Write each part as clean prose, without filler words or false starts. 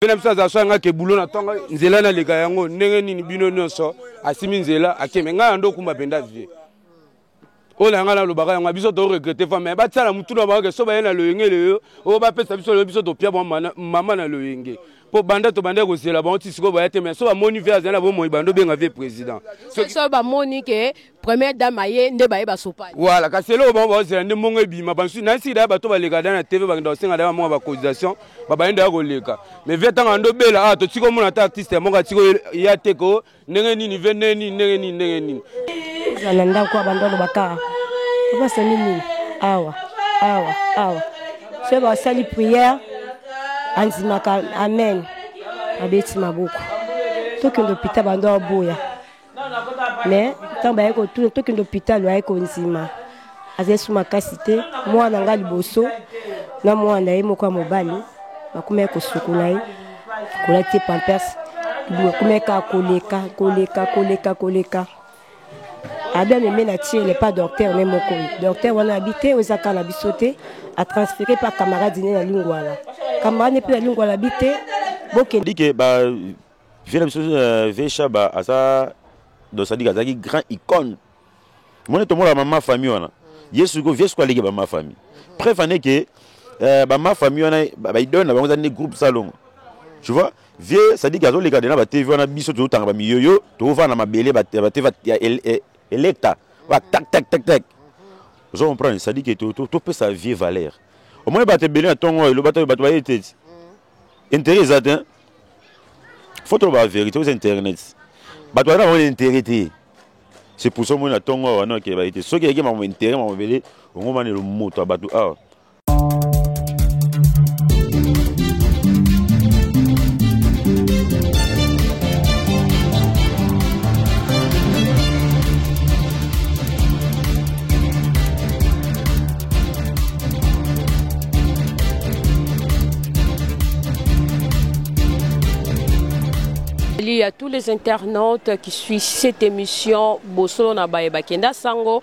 Bena msaza swanga ke bulo na tonga nzela na lega yango ndenge nini bino nyonso asimi nzela akeme nga ndo kuma penda vie. Ola nga na lobaka yango biso to regretter fa mais batsala mutu na ba ke so ba yena loyenge leyo o ba pesa biso to pia mama na loyenge. Po banda to banda ko zela ba oti siko ba yete mais so ba moni vie azana bo mo bando benga vie président. So ba moni ke première dame aye nde ba ye ba sopa. Voilà, kaselo ba zela nde mongo bima bansu na si da ba to ba lega na TV ba ndo singa da mo ba cotisation ba ba enda ko leka. Mais vie tanga ndo bela to tiko mona ta artiste mo ka tiko ya teko ndenge nini vene nini ndenge nini. Zananda kwa bando baka. Papa Samini awa. C'est ba sali prière. Anzimaka amen. Abeti maboko. Toki l'hôpital bando boya. Mais tant ba yeko toki l'hôpital wa yeko nzima. Azesu makasite moi na ngali boso na moi na yemo kwa mobali. Bakuma yeko sukula yi. Kola te pampers. Kumeka koleka. Abia me na tire le pas docteur même moko. Docteur wana habité aux akala bisoté a transféré par camarade dîner na Lingwala. Camarade ne peut la Lingwala habité. Boké dit que ba vient Vecha ba asa do ça dit que grand icône. Mon to la maman famille wana. Yesu go vieux quoi ligue ba ma famille. Préfane que ba ma famille wana ba idon na ba ngani groupe salon. Tu vois, vieux ça dit que les gars na ba TV wana biso to tanga ba miyoyo to va na mabele ba TV Electa, tac. Je comprends, ça dit que tout peut sa vie valeur. Au moins, tu as ton le bateau été intéressant. Faut trouver la vérité aux internet. Tu as intérêt. C'est pour ça que ton qui a été. Ce qui est mon intérêt, mon bébé, au moment où le mot à bateau. Il y a tous les internautes qui suivent cette émission Bosolo na baye bakenda sango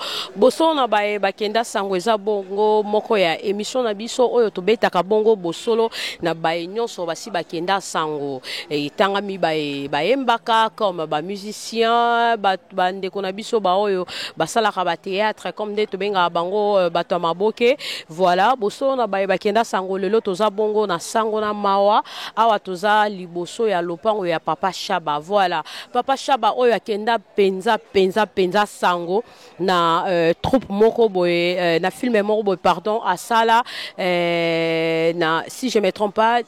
eza bongo moko ya émission na biso oyo tobetaka bongo Bosolo na baye nyonso basi bakenda sango etangami baye mbaka comme ba musicien ba ndeko na biso ba oyo basalaka ba théâtre comme nde tobenga bango bato maboke. Voilà, Bosolo na baye bakenda sango lelo toza bongo na sango na mawa awa toza liboso ya lopango ya Papa Chaba. Voilà, Papa Chaba oyo akenda penza sango na troupe moko boye na film moko boye pardon asala na si je me trompe pas.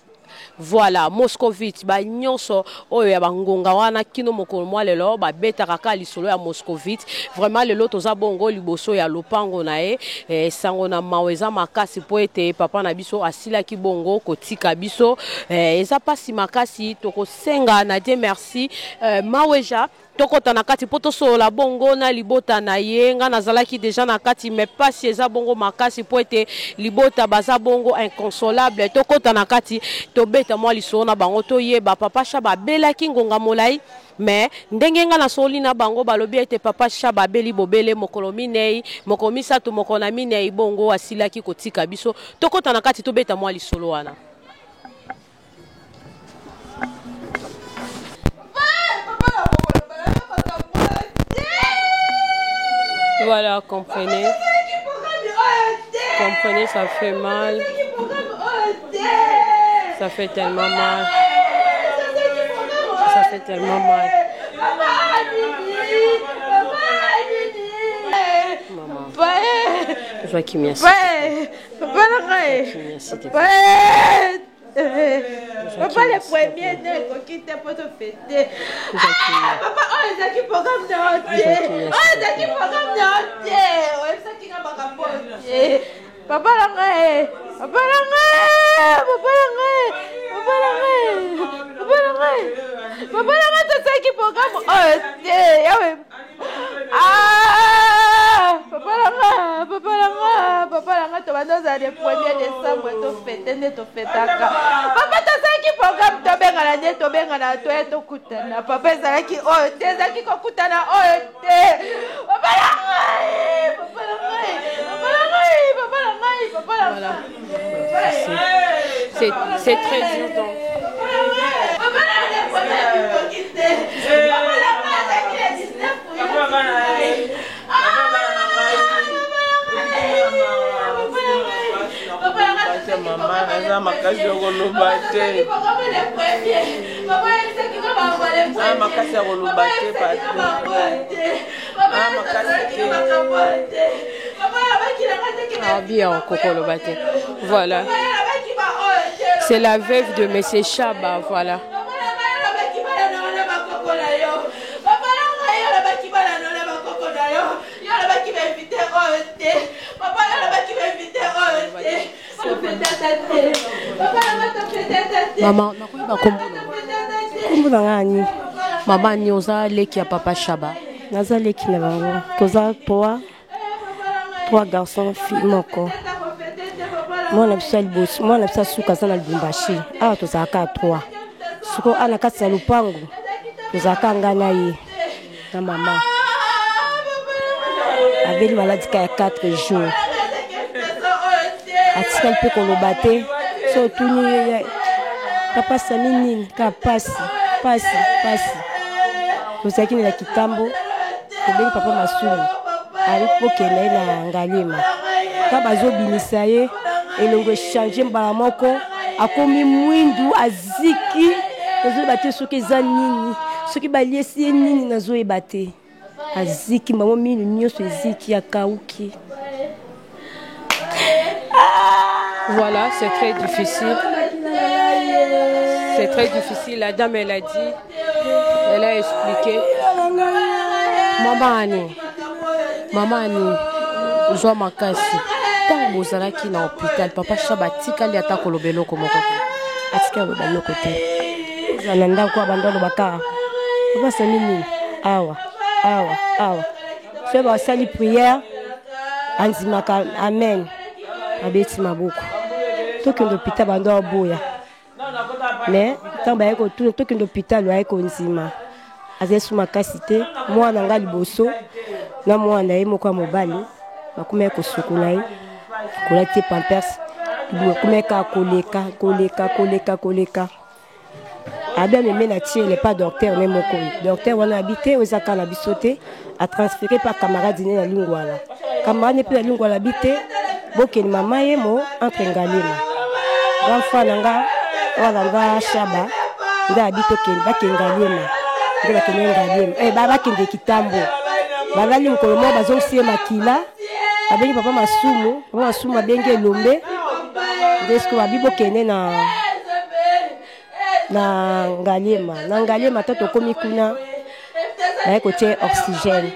Voilà, Moscovite ba nyonso oyo ya bangonga wana kino mokolo mwa lelo ba betaka ka lisolo ya Moscovite. Vraiment lelo toza bongo liboso ya lopango na sango na maweza makasi po ete papa na biso asila ki bongo kotika biso eza pasi makasi toko senga na Dieu merci maweja tokota na kati poto so la bongo na libota na ye nga nazalaki déjà na kati mais pasi eza bongo makasi po ete libota baza bongo inconsolable tokota na kati tobeta mwa lisolo na bango toyeba Papa Chaba belaki ngonga molai mais ndenge nga na soli na bango balobi ete Papa Chaba beli bobele mokolo minei moko misato moko na minei bongo asilaki kotika biso tokota na kati tobeta mwa lisolo wana. Voilà, comprenez, ça fait mal, ça fait tellement mal, Maman, je vois qu'il m'y a cité. Papa le premier ne quitte pas te fêter. Papa oh les équipes programme de entier. Oh les équipes programme de entier. Ouais ça qui n'a pas capoté. Papa la tout ça qui programme entier. Ah papa la to bandoza le 1er décembre to fêter ne to fêtaka. Papa to ça qui programme to benga na to benga na to kutana. Papa za ki oh te za ki ko kutana oh te. Papa la c'est très dur donc. makasi ya koloba te. Makasi ya koloba te bien, Kokolo Bate. Voilà. C'est la veuve de M. Chaba, voilà. Maman, maman, nous avons l'équipe à Papa Chaba. Nous avons l'équipe à Papa Chaba. Trois garçons, filles, mon corps. Moi, on a besoin de boss. Moi, on a besoin de soukaza na Lubumbashi. Ah, tu as qu'à trois. Suko, ana katsa lupango. Tu as qu'à ngana ye. Na maman. Abeli maladi ka 4 jours. Atika mpe kolobate. So tuni papa samini ka pasi. Ozaki na kitambo. Obeli papa masumu. Alipokele na Ngalema kaba zobinisa ye elongo changer mbala moko akomi mwindu aziki ezobate soki eza nini soki baliesi nini nazoyeba te aziki mamo minu nyonso eziki akauki. Voilà, c'est très difficile. C'est très difficile. La dame, elle a dit, elle a expliqué. Maman, Joa Makasi. Tant bozala qui na hôpital, papa Chaba tika li ata kolobelo ko moko. Atika lobelo côté. Zananda kwa bandolo baka. Papa samini awa. Fait ba sali prière. Anzimaka amen. Abeti maboko. Toki l'hôpital bando boya. Mais tant ba ko tout toki l'hôpital wa ko nzima. Azesu Makasi te moi na ngali boso. Na mwana ye moko mobali bakome ko sukula ye kolati pampers bakome ka koleka abia me na tie le pas docteur ne moko docteur wana habité ozaka na bisote a transféré par camarade na Lingwala camarade ne pe Lingwala habité bokeni mama ye mo entre Ngalema grand frère nanga wala nga Chaba nda habité ken bakengalema nda bakengalema baba kende kitambo bazali mukolo mo bazongisiye makila abengi papa masumu abenge lombe ndesko babibokene na Ngalema toto komi kuna baye kotie oxygène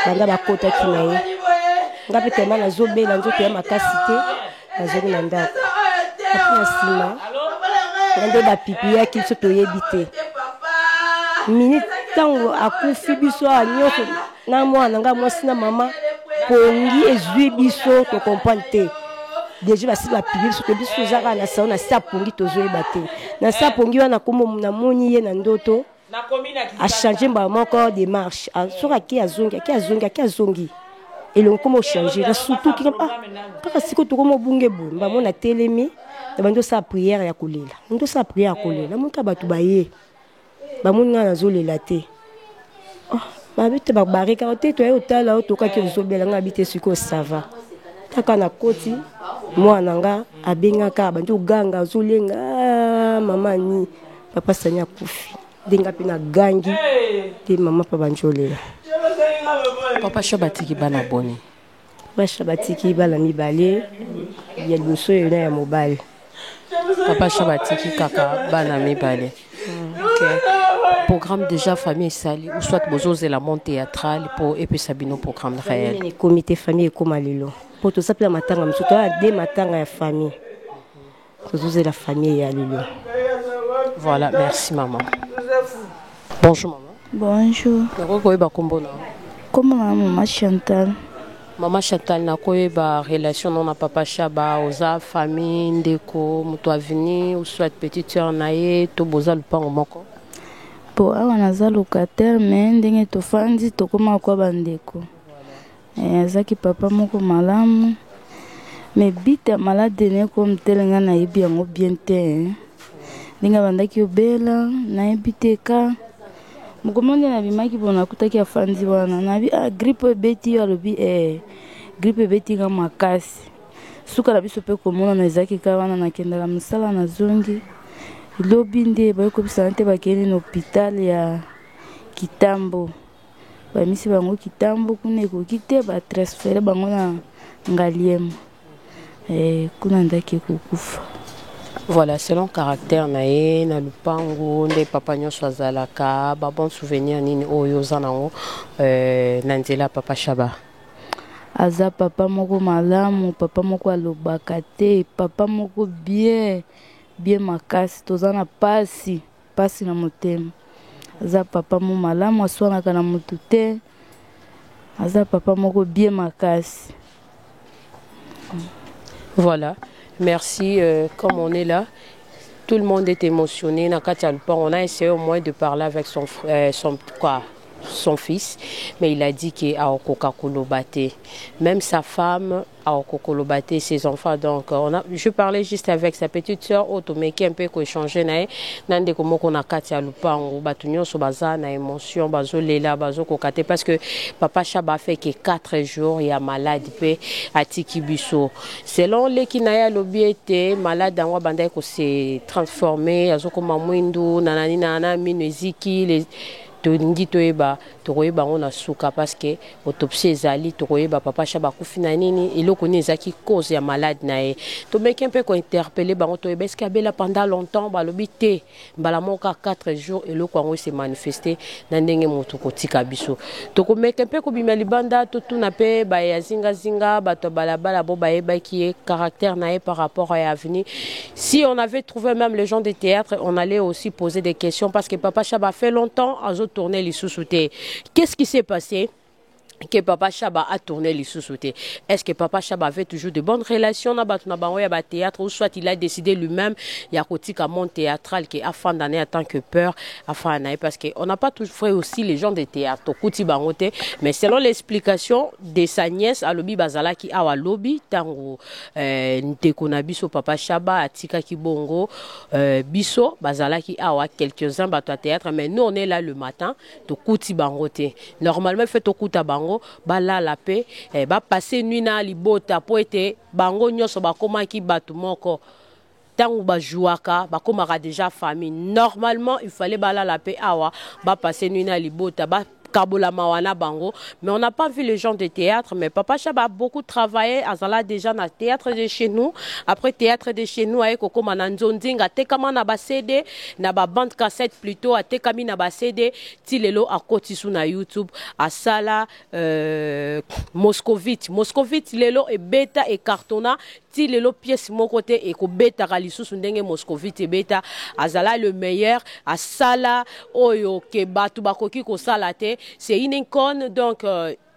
banda bakota kina ye ngapi tema nazobela nzoto ya makasi te nazongi na ndako api na nsima nde bapipi yaki biso toyebi te minute tango akufi biso anyoko na mwana nga mwasi na mama pongi ezwi biso to comprendre te déjà basi bapipi biso to biso zaka na sauna na sa pongi tozoyeba te na sa pongi wana kombo na moni ye na ndoto a changer ba moko démarche soka ki azongi elongo komo changer na surtout ki kaka siko to komo bunge bu mba mona telemi na bando sa prière ya kolela ndo sa prière ya kolela monka batu baye bamunga nazolela te babite babarika te to otala otokaki ozobela nga bite siko sava taka na koti mwana nga abengaka bantu ganga ozolenga mama ni papa sanya kufi denga pina gangi te mama pa banjolela papa Shabatiki bana boni papa Shabatiki bana mibale ya luso yona ya mobile papa Shabatiki kaka bana mibale. OK. Programme déjà famille sali ou soit bozoze la monte théâtrale pour et puis sabino programme réel. Le comité famille comme alilo. Pour tout ça pour matanga msuto des matanga ya famille. Bozoze la famille ya lilo. Voilà, merci maman. Bonjour maman. Bonjour. Nako ba kombo na. Comment maman Chantal? Maman Chantal na ba relation non na papa Chaba oza famille ndeko muto aveni ou soit petite sœur nae to boza lupango moko. Po awa naza locataire mais ndenge tofandi tokoma kwa bandeko. Azaki papa moko malamu. Mais bite malade ne comme telenga na yebi yango bien te. Ndinga bandaki obela na yebite ka. Mukomonde na bimaki bona kutaki afandi wana na bi grippe beti alobi grippe beti ga makasi. suka na biso mpe komona ezalaki kaka wana nakendaka mosala na zongi lobi nde bayokobisana te bakende na hôpital ya Kitambo bamisi bango Kitambo kuna ekoki te batransfere bango na Ngaliema kuna ndaki kokufa. Voilà, selon caractère nae na lupango nde papa nyonso azalaka ba bon souvenir nini oyo zanango na nzela papa Shaba. Aza papa moko malamu, papa moko alobaka te, papa moko bien makasi, tozana pasi na motema. Aza papa moko malamu, aswanaka na mutu te. Aza papa moko bien makasi. Voilà, merci. Comme on est là, tout le monde est émotionné. On a essayé au moins de parler avec son fils, mais il a dit qu'il a Kokolobate. Même sa femme a Kokolobate, ses enfants. Donc, je parlais juste avec sa petite soeur, Otomeki, un peu échanger nae. Nande komo kona katia lupango, batunyo so baza na émotion, bazo lela, bazo kokate parce que papa Shaba fait que 4 jours il y a malade pe atiki biso. Selon les kinaya lobi était malade dans banda ko se transformer, azoko mamwindu nanani nana mineziki les tolingi toyeba tokoyeba ngo na suka parce que autopsie ezali tokoyeba papa Shaba kufina nini eloko ni ezaki cause ya malade nae to meki un peu ko interpeller bango toyeba est-ce qu'abela pendant longtemps balobi te mbala moka 4 jours eloko ngo se manifester na ndenge moto kotika biso toko meki un peu ko bima libanda to tuna pe ba ya zinga bato balabala bo bayeba qui est caractère nae par rapport à l'avenir. Si on avait trouvé même les gens de théâtre, on allait aussi poser des questions parce que papa Shaba fait longtemps à tourner les sous-soutés. Qu'est-ce qui s'est passé que papa Shaba a tourné les sous-soutés? Est-ce que papa Shaba avait toujours de bonnes relations dans le théâtre ou soit il a décidé lui-même il y a un monde théâtral qui a fait d'année en tant que peur parce qu'on n'a pas toujours fait aussi les gens de théâtre mais selon l'explication de sa nièce à lobby bazala qui a lobby tango ntekona biso papa Shaba atika kibongo biso bazala qui a quelques-uns bato théâtre mais nous on est là le matin to kuti bangote normalement fait to kuta bango bala la paix ba passer nuit na libota po ete bango nyoso bakoma ki batu moko tango ba jouaka bakoma déjà famille normalement il fallait bala la paix awa ba passer nuit na libota ba Kabola Mawana Bango, mais on n'a pas vu les gens de théâtre. Mais papa Shaba a beaucoup travaillé. Azala déjà dans le théâtre de chez nous. Après théâtre de chez nous, avec Koko Mananzonding, a tekama na ba CD, na ba bande cassette plutôt, a tekami na ba CD, tilelo a kotisu na YouTube, a sala Moscovite lelo et beta et cartona. Tilelo pièce mon côté et ko beta ralisu sundenge Moscovite et beta azala le meilleur a sala oyo ke batu bakoki ko salate. C'est une icône donc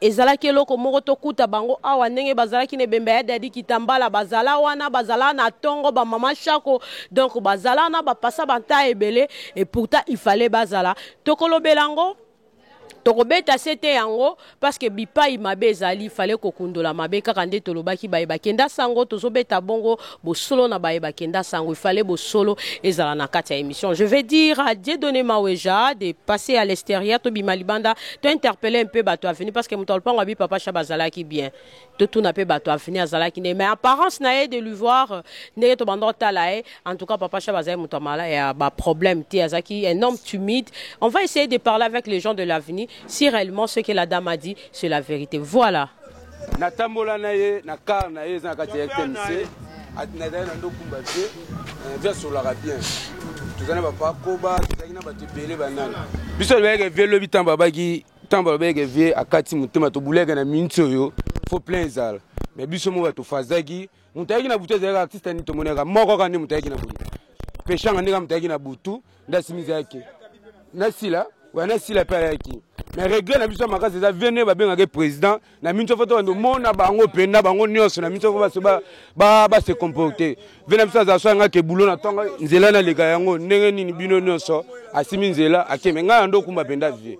ezala kelo ko moko to kuta bango awa ndenge bazala ki ne bembe ya dadi kitambala bazala wana bazala na tongo ba mama chako donc bazala na ba passa banta ebele et pourtant il fallait bazala tokolo belango tokobeta sete yango parce que bipa imabe ezali fallait kokundola mabe kaka nde tolobaki bayeba kenda sango tozobeta bongo bo solo na bayeba kenda sango il fallait bo solo ezala na kati ya émission. Je vais dire à Dieudonné Maweja de passer à l'extérieur to bimalibanda to interpeller un peu bato aveni parce que mutolpa ngabi papa Shaba zalaki bien to tout na pe bato aveni azalaki ne mais apparence na de lui voir ne to bandota la en tout cas papa Shaba zay mutamala et ba problème ti azaki un homme timide. On va essayer de parler avec les gens de l'avenir si réellement ce que la dame a dit c'est la vérité. Voilà. Natambola naye na car naye za kati ya TMC atinada na ndokumba te via sur la bien. Tuzana ba pakoba tuzana ba tebele banana. Biso leke velo bitamba baki tamba leke vie akati mutema to bulega na minto yo faut plein zal. Mais biso mo ba to fazaki mutaki na butu za artiste ni to moneka moko kandi mutaki na butu. Peshanga ndika mutaki na butu ndasimiza yake. Nasila wana sila pala yake. Mais regret na biso makasi za vene ba benga ke président na minto foto ndo mona bango penda bango nyonso na minto ba se comporter vene biso za swanga ke bulo na tonga nzela na lega yango ndenge nini bino nyonso asimi nzela akeme nga ndo kumba penda vie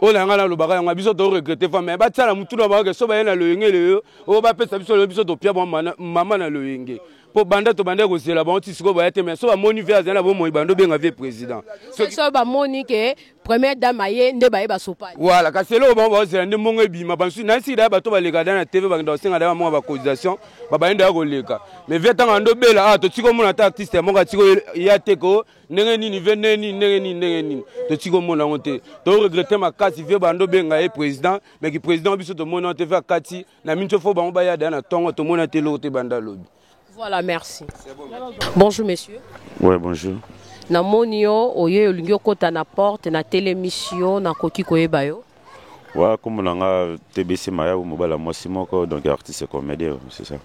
ola nga na lobaka yango biso to regretter fa mais ba tsala mutu na ba ke so ba yena loyenge leyo o ba pesa biso to pia bo mama na loyenge po banda to banda ko sela ba ti siko ba ete mais so ba moni vers na bo mo bando benga vie président so ba moni ke première dame aye nde ba ba sopa voilà ka selo ba ba sela nde mongo bima ba su na si da ba to ba lega na TV ba ndo singa da mo ba cotisation ba enda ko leka mais vie tanga ndo bela to tiko mona ta artiste mo ka tiko ya teko ndenge nini veneni ndenge nini to tiko mona ngote to regretter ma kasi vie bando benga e président mais ki président biso to mona te fa kati na minto fo ba mo ba ya da na tongo to mona te lo te banda lobi. Voilà, merci. Bonjour, monsieur. Ouais, bonjour. Na monio, oye, olingyo kota na porte, na télémission, na koki koyeba yo. Ouais, comme on a TBC Maya ou Mobile Mosimoko, donc artiste comédien, c'est ça.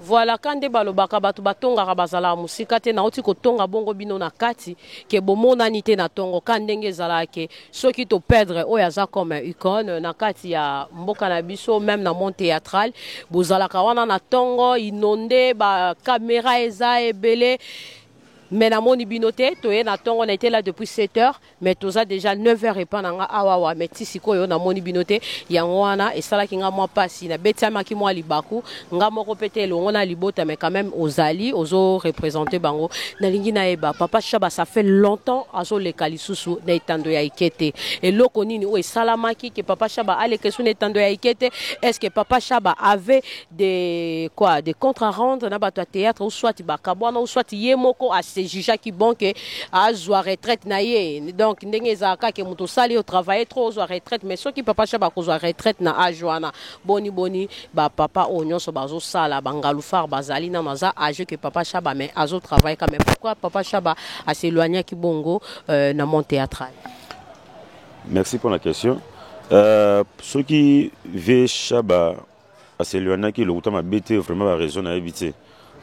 Voilà, quand de balobaka batu batonga rabazala musika te na oti kotonga bongo bino na kati ke bomona nite na tongo quand ndenge zala ke soki to perdre oyaza comme icône na kati ya mboka na biso même na monde théâtral bozala kawana na tongo inondé ba caméra eza ebele. Mais na moni binote to ye na tongo na été là depuis 7 heures mais toza déjà 9 heures et pas na awawa mais tisiko yo na moni binote yango wana esala ki nga mwa pasi na betiama ki mwa libaku nga moko pete longo na libota mais quand même ozali ozo représenter bango na lingi na eba papa Chaba ça fait longtemps azo le kalisusu na etando ya ikete et loko nini o esalamaki que papa Chaba ale kesu na etando ya ikete est-ce que papa Chaba avait des comptes à rendre na bato théâtre ou soit bakabwana ou soit yemoko a juge qui bon que a zoa retraite na ye donc ndenge ezaka ke muto sali au travailler trop zoa retraite mais ceux qui papa Chaba ko zoa retraite na ajoana boni ba papa onyoso bazo sala bangalu far bazali na maza âge que papa Chaba mais azo travaille quand même pourquoi papa Chaba a s'éloigné ki bongo na mon théâtral. Merci pour la question. Ceux qui veulent Chaba a s'éloigné qui le outa m'a bêté vraiment la raison à éviter.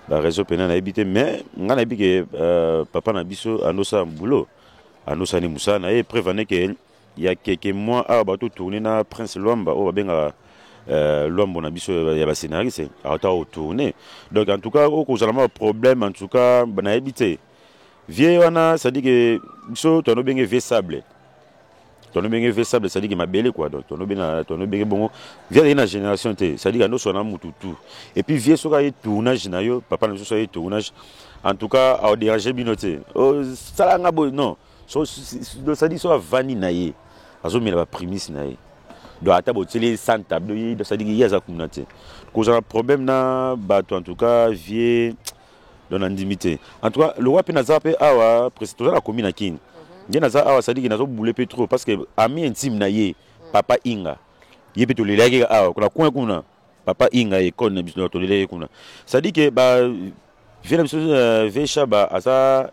La réseau pénal a habité mais on a dit que papa n'a biso anosa boulot anosa ni musa na et prévenait que il y a quelques mois à bateau tourner na Prince Luamba au benga Luamba na biso ya ba scénariste a tourner donc en tout cas au cause un problème en tout cas na habité vieux wana ça dit que biso to no benga vieux sable tono benga vieux sable ça dit que ma belle quoi donc tono benga bon vieux na génération te ça dit que no sona mututu et puis vieux soka y tournage na yo papa na so y tournage en tout cas a déranger binoté oh ça nga bo non so ça dit so vani na ye azo mela ba prémisse na ye do ata bo télé sans table do ça dit que ya za kumnate cause un problème na bato en tout cas vieux dans l'intimité en tout cas le roi penazape awa président la commune kin Genaza awa ça dit que nazo boule peu trop parce que ami intime na ye papa Inga ye peto le lagi awa kuna coin kuna papa Inga e konne biso to le lagi kuna ça dit que ba vient ve Chaba asa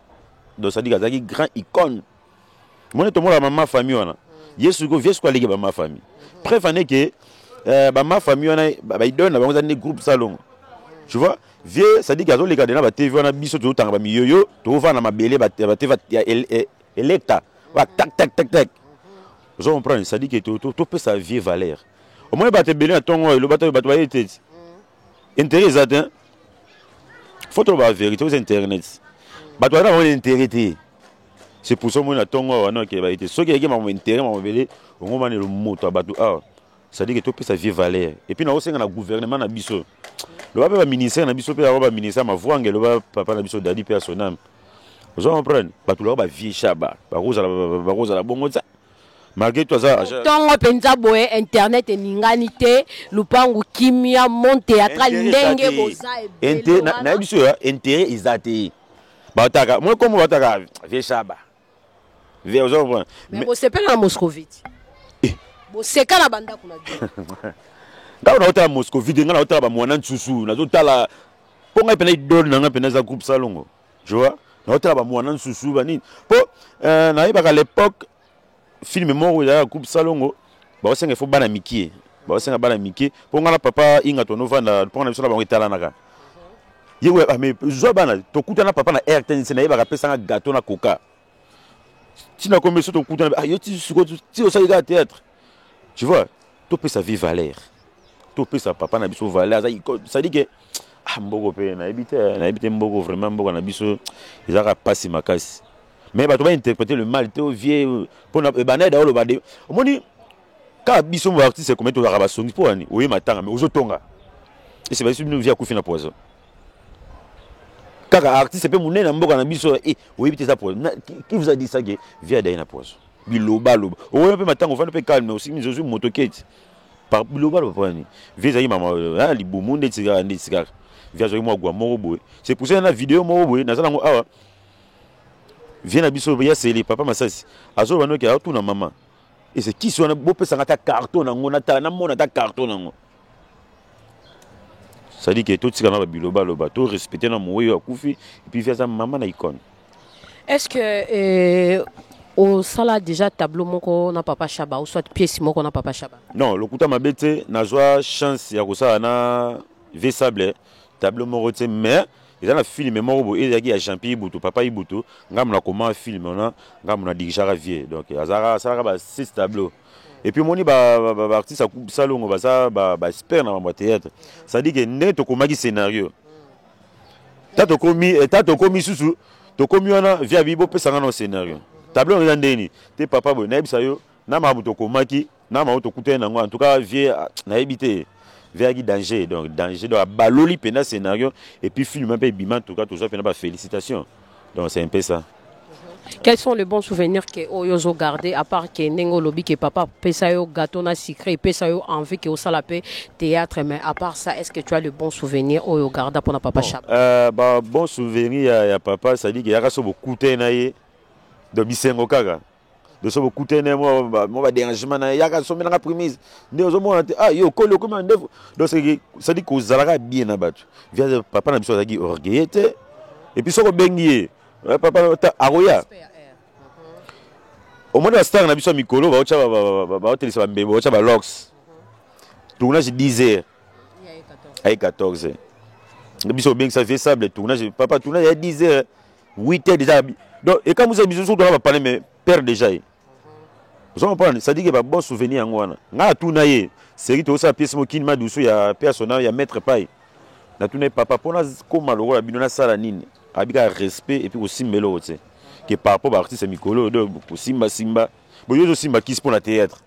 do ça dit que azaki grand icône mon to mola maman famille wana yesu go vieux quoi legi ba ma famille préfane que ba ma famille wana ba idona ba ngozani groupe salon tu vois vieux ça dit que azo le gars na ba TV wana biso to tanga ba miyoyo to va na mabele ba TV Electa, tac. Je comprends, ça dit que tout peut sa vie valeur. Au moins, il y a le bateau était intéressant. Faut trouver la vérité aux internet. Il y a intérêt. C'est pour ça que je suis ce qui est intérêt, au moment où le mot ça dit que tout peut sa vie valeur. Et puis, nous avons un gouvernement à Bisso. Le ministère à Bisso, le ministère à voir le papa à Bisso, Dadi personnel. Vous comprenez? Pas tout le monde vie Chaba. Pas rose à la bonne ça. Malgré tout ça. Tant on pensa boye internet et ninganité, lupangu kimia mon théâtral ndenge boza et na biso intérêt izate. Bataka, moi comme bataka vie Chaba. Vie vous comprenez? Mais vous sepela na Moscovite. Bo seka na banda kuna dio. Nga na ota Moscovite nga na ota ba mwana nsusu na zotala ponga pena idol na nga pena za groupe salongo. Tu vois? Notre ba mwana nsusu ba nini po na yeba à l'époque film moko ya groupe salongo ba osenga fo bana mikie po ngala papa Inga to novanda po na biso ba ngitala naka yewe mais zo bana to kutana papa na RTN na yeba ka pesa gâteau na coca tina comme so to kutana yo ti suko ti o sa ga théâtre tu vois to pesa vie valeur to pesa papa na biso valeur ça dit que mbogo pe na habité mbogo vraiment mbogo na biso ezaka pasi makasi mais bato ba interpréter le mal te vieux pour na baneda o lo bade omoni ka biso mo artiste comme to la rabasongi pour ani oye matanga mais ozo tonga et c'est pas sûr nous via kufina poison kaka artiste pe munene mboka na biso oui peut ça pour qui vous a dit ça que via d'ailleurs poisson biloba loba on peut matango fa ne peut calme aussi nous aussi motokete par biloba loba ni via ça mama libumu ndetika via ça moi gwa morobo c'est pour ça na vidéo morobo na ça ngo awa vient na biso ya c'est les papa masasi azo bano ki auto na mama et c'est qui sont beau pesa ngata carton nango na ta na mona ta carton nango ça dit que tout ce qu'on a biloba loba tout respecter na moyo akufi et puis via ça maman na icône. Est-ce que au sala déjà tableau moko na papa Chaba ou soit pièce moko na papa Chaba? Non, le kuta mabete na joie chance ya kosa na vesable tableau moko te mais il a un film moko et il y a Jean-Pierre Ibutu papa Ibutu ngam na comment film on a ngam na dirigera vie donc azara ça ba 6 tableaux. Et puis moni ba artiste a coupe salongo ba ça ba espère na ba théâtre ça dit que net to komaki scénario tato komi susu to komi wana via bibo pesa ngana scénario tableau on ndeni te papa bo na ebisa yo na mabu to komaki na mabu to kutena ngo en tout cas vie na ebité via qui danger donc baloli pena scénario et puis film un peu bima en tout cas tout ça pena ba félicitations donc c'est un peu ça. Quels sont les bons souvenirs que Oyozo gardé à part que Nengo Lobi que papa Pesayo gâteau na secret Pesayo envie que au salapé théâtre mais à part ça est-ce que tu as le bon souvenir Oyo garda pour na papa Chaba? Bah bon souvenir ya papa ça dit que yaka so beaucoup tenaye de bisengo kaka de so beaucoup tenaye moi dérangement na yaka so menanga premise nde ozo mona yo kolo comme ndefu donc ça dit que zalaka bien na batu via papa na biso ça dit orgueillete et puis so ko bengié papa aroya au moins la star na biso mikolo ba ocha ba hotelisa ba mbebo ocha ba lox tournage 10h ay 14h biso bien ça fait sable tournage papa tournage à 10h 8h déjà donc et quand vous avez biso doit pas parler mais père déjà vous comprenez ça dit que ba bon souvenir ngwana nga tuna ye série to sa pièce mo kinma dusu ya personnel ya maître pai na tuna papa pona comme maloro binona sala nini abika respect et puis aussi melo tu sais que par rapport à artiste mikolo de simba bon yo simba kiss pour la théâtre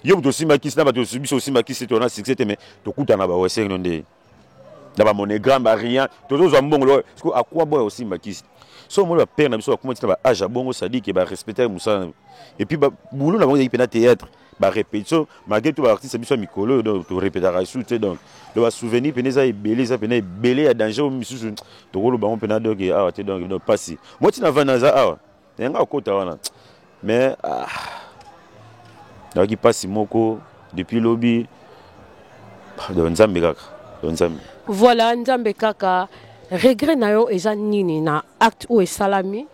yo to simba kiss na ba to subi so simba kiss to na succès mais to kuta na ba wese ndé na ba monogramme ba rien to zo mbongo parce que à quoi boy aussi simba kiss so mo ba père na biso comment tu ba âge bongo ça dit que ba respecter musa et puis ba boulot na bongo y pena théâtre ba répétition malgré tout artiste biso mikolo donc to répétera sous donc le souvenir peneza belé ça pena belé à danger au misusu to ko lo ba on pena donc ah te donc pas si moi tu na vanaza ah nga okota wana mais donc il passe moko depuis lobby donc nzambe kaka donc nzambe voilà nzambe kaka regret na yo eza nini na acte ou salami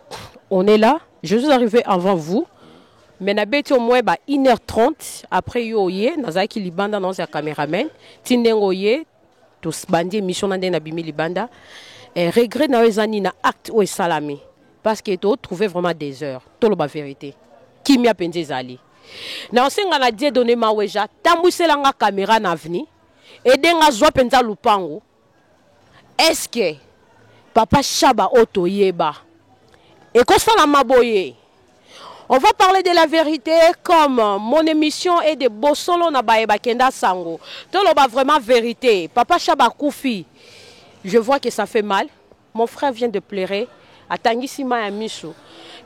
on est là je suis arrivé avant vous. Mais na beti au moins 1h30 après yo ye nazaki libanda non ya cameraman tindengo ye to bandi mission na ndena bimi libanda et regret na ezani na acte ou salami parce que to trouver vraiment des heures to lo ba vérité kimia penze zali na osenga na die donner maweja tambusela nga caméra na avenir et denga zwa penza lupango est-ce que papa Chaba oto yeba et ko sala maboye. On va parler de la vérité comme mon émission est de Bosolo na Baeba Kenda Sango. Donc on va vraiment vérité. Papa Chaba Koufi, je vois que ça fait mal. Mon frère vient de pleurer. À Tangisima et Michou.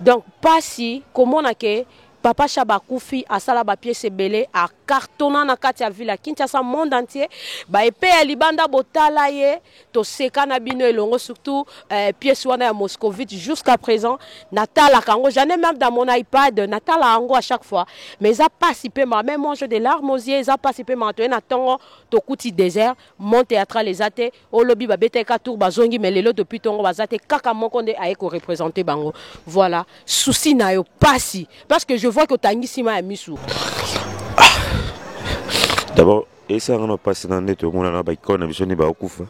Donc pas si comment on a que Papa Chaba Koufi a salaba pièce belé à cartonnant na katia villa Kinshasa monde entier ba epé libanda botala ye to seka na bino elongo surtout pièce wana ya Moscovite jusqu'à présent natala kango j'en ai même dans mon iPad natala ango à chaque fois mais ça participé même mange des larmes aux yeux ça participé maintenant na tongo to kuti désert mon théâtral les até au lobby ba beteka tour bazongi mais lelo depuis tongo bazate kaka moko nde aeko représenter bango voilà souci na yo pasi parce que je vois que Tangisima et Missou. D'abord, et ça on a passé dans net, on a un baïkon, on a besoin de baoukufa.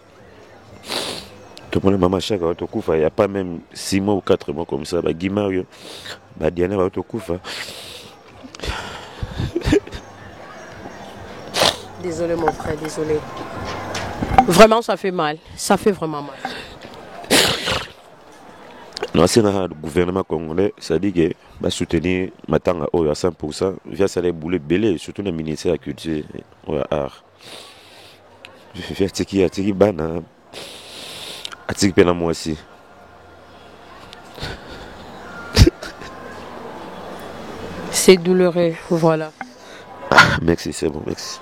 Tout le monde maman chaque autokufa, il n'y a pas même 6 mois ou 4 mois comme ça, bah Guimario, bah Diana autokufa. Désolé mon frère, désolé. Vraiment ça fait mal, ça fait vraiment mal. Non, c'est le gouvernement congolais, ça dit que va soutenir Matanga à 100% via salaire boulot belé, surtout le ministère de la Culture et de l'Art. Je vais faire ce qui est bana, à ce qui est moi aussi. C'est douloureux, voilà. Ah, merci, c'est bon, merci.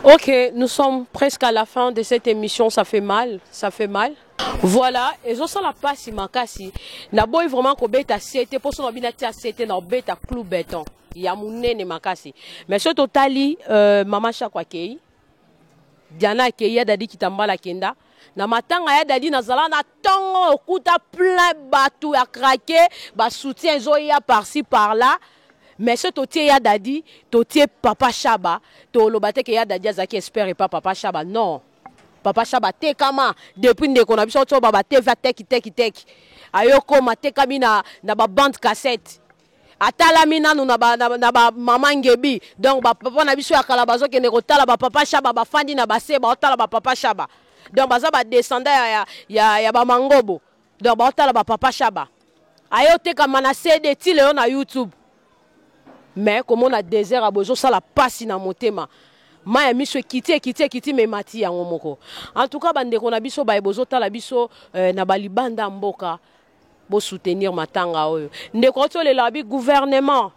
Ok, nous sommes presque à la fin de cette émission, ça fait mal, ça fait mal. Voilà, et je sens la passe, makasi. N'aboy vraiment qu'on bête à 7, pour son habit à 7, n'a bête à clou béton. Il y a mon nez makasi. Mais ce totali, maman chakwa kei, Diana kei, dadi qui t'embala kenda. Na matanga ya dadi na zala na tongo okuta plein batou à craquer, ba soutien zoya par-ci par-là. Mais ce totier ya dadi, totier papa Chaba, to lobate ke ya dadi azaki espère pas papa Chaba. Non. Papa Chaba te kama depuis ndeko na biso to baba te va teki. Ayoko mate kami na ba bande cassette. Atala mina no na ba maman ngebi. Donc ba papa na biso ya kalabazo ke ndeko tala ba papa Chaba ba fandi na ba se ba tala ba papa Chaba. Donc baza ba descendant ya ba mangobo. Donc ba tala ba papa Chaba. Ayo te kama na CD tile yo na YouTube. Mais comme on a désert à bozo ça la passe na motema. Ma mi so kiti me mati yango moko. En tout cas bande ko na biso ba bozo tala biso na balibanda mboka bo soutenir matanga oyo. Ndeko to le labi gouvernement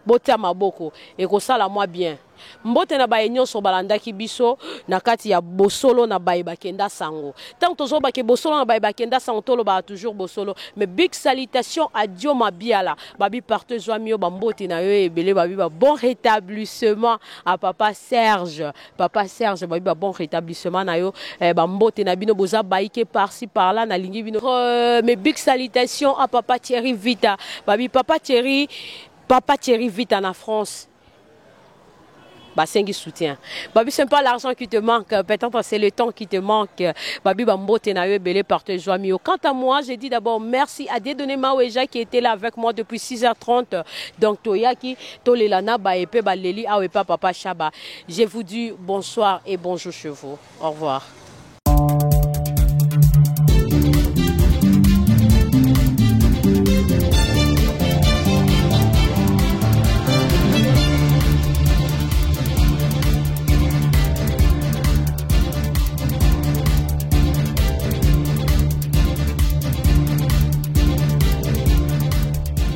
botia maboko et ko sala moi bien. Mbote na ba enyo so balanda ki biso na kati ya bosolo na ba bakenda sango. Tant tozo ba ke bosolo na ba bakenda sango tolo ba toujours bosolo. Mais big salutation à Dio Mabiala. Babi partenaire joamio ba mbote na yo ebele babi ba bon rétablissement à papa Serge. Papa Serge babi ba bon rétablissement na yo ba mbote na bino boza baike par-ci par-là na lingi bino. Mais big salutation à papa Thierry Vita. Babi papa Thierry Vita en France. Basengi soutien. Babi, ce n'est pas l'argent qui te manque, peut-être c'est le temps qui te manque. Babi, bambo, tenayo, belé, partage, joie, mio. Quant à moi, je dis d'abord merci à Dédoné Maoueja qui était là avec moi depuis 6h30. Donc, Toyaki, Tolelana, Baepe, Baleli, Awepa, Papa Chaba. Je vous dis bonsoir et bonjour chez vous. Au revoir.